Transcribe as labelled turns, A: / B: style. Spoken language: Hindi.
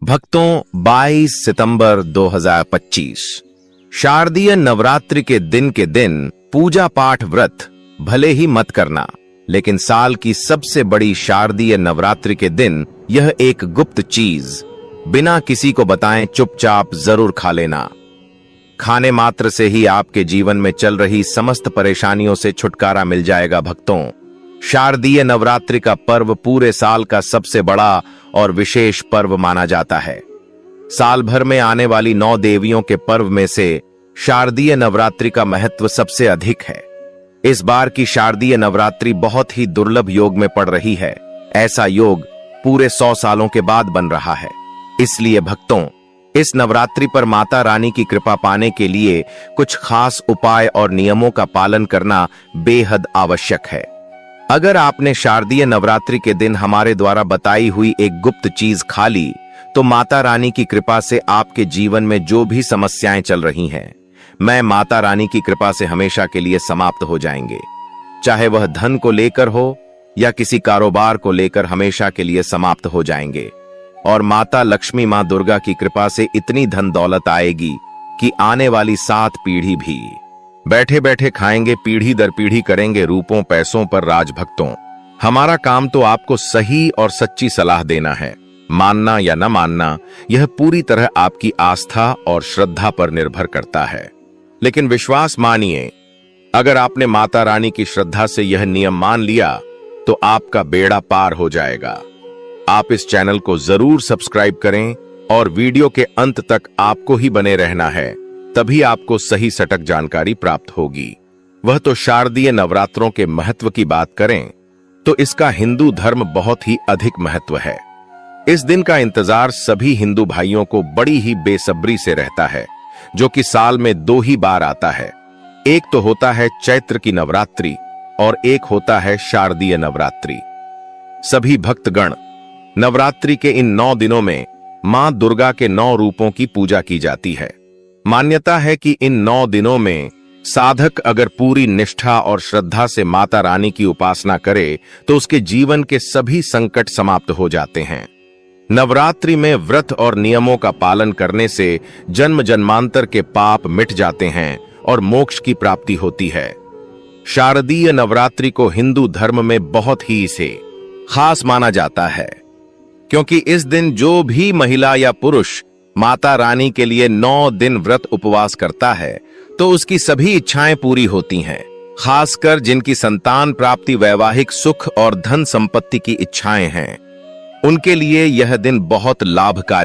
A: भक्तों 22 सितंबर 2025 शारदीय नवरात्रि के दिन पूजा पाठ व्रत भले ही मत करना, लेकिन साल की सबसे बड़ी शारदीय नवरात्रि के दिन यह एक गुप्त चीज बिना किसी को बताएं चुपचाप जरूर खा लेना। खाने मात्र से ही आपके जीवन में चल रही समस्त परेशानियों से छुटकारा मिल जाएगा। भक्तों, शारदीय नवरात्रि का पर्व पूरे साल का सबसे बड़ा और विशेष पर्व माना जाता है। साल भर में आने वाली 9 देवियों के पर्व में से शारदीय नवरात्रि का महत्व सबसे अधिक है। इस बार की शारदीय नवरात्रि बहुत ही दुर्लभ योग में पड़ रही है। ऐसा योग पूरे 100 सालों के बाद बन रहा है। इसलिए भक्तों, इस नवरात्रि पर माता रानी की कृपा पाने के लिए कुछ खास उपाय और नियमों का पालन करना बेहद आवश्यक है। अगर आपने शारदीय नवरात्रि के दिन हमारे द्वारा बताई हुई एक गुप्त चीज खा ली, तो माता रानी की कृपा से आपके जीवन में जो भी समस्याएं चल रही हैं, मैं माता रानी की कृपा से हमेशा के लिए समाप्त हो जाएंगे। चाहे वह धन को लेकर हो या किसी कारोबार को लेकर, हमेशा के लिए समाप्त हो जाएंगे। और माता लक्ष्मी मां दुर्गा की कृपा से इतनी धन दौलत आएगी कि आने वाली 7 पीढ़ी भी बैठे बैठे खाएंगे, पीढ़ी दर पीढ़ी करेंगे रूपों पैसों पर राज। भक्तों, हमारा काम तो आपको सही और सच्ची सलाह देना है। मानना या न मानना, यह पूरी तरह आपकी आस्था और श्रद्धा पर निर्भर करता है। लेकिन विश्वास मानिए, अगर आपने माता रानी की श्रद्धा से यह नियम मान लिया तो आपका बेड़ा पार हो जाएगा। आप इस चैनल को जरूर सब्सक्राइब करें और वीडियो के अंत तक आपको ही बने रहना है, तभी आपको सही सटक जानकारी प्राप्त होगी। वह तो शारदीय नवरात्रों के महत्व की बात करें तो इसका हिंदू धर्म बहुत ही अधिक महत्व है। इस दिन का इंतजार सभी हिंदू भाइयों को बड़ी ही बेसब्री से रहता है, जो कि साल में 2 ही बार आता है। एक तो होता है चैत्र की नवरात्रि और एक होता है शारदीय नवरात्रि। सभी भक्तगण नवरात्रि के इन 9 दिनों में मां दुर्गा के 9 रूपों की पूजा की जाती है। मान्यता है कि इन 9 दिनों में साधक अगर पूरी निष्ठा और श्रद्धा से माता रानी की उपासना करे तो उसके जीवन के सभी संकट समाप्त हो जाते हैं। नवरात्रि में व्रत और नियमों का पालन करने से जन्म जन्मांतर के पाप मिट जाते हैं और मोक्ष की प्राप्ति होती है। शारदीय नवरात्रि को हिंदू धर्म में बहुत ही इसे खास माना जाता है, क्योंकि इस दिन जो भी महिला या पुरुष माता रानी के लिए 9 दिन व्रत उपवास करता है तो उसकी सभी इच्छाएं पूरी होती हैं। खासकर जिनकी संतान प्राप्ति, वैवाहिक सुख और धन संपत्ति की इच्छाएं हैं, उनके लिए यह दिन बहुत लाभकारी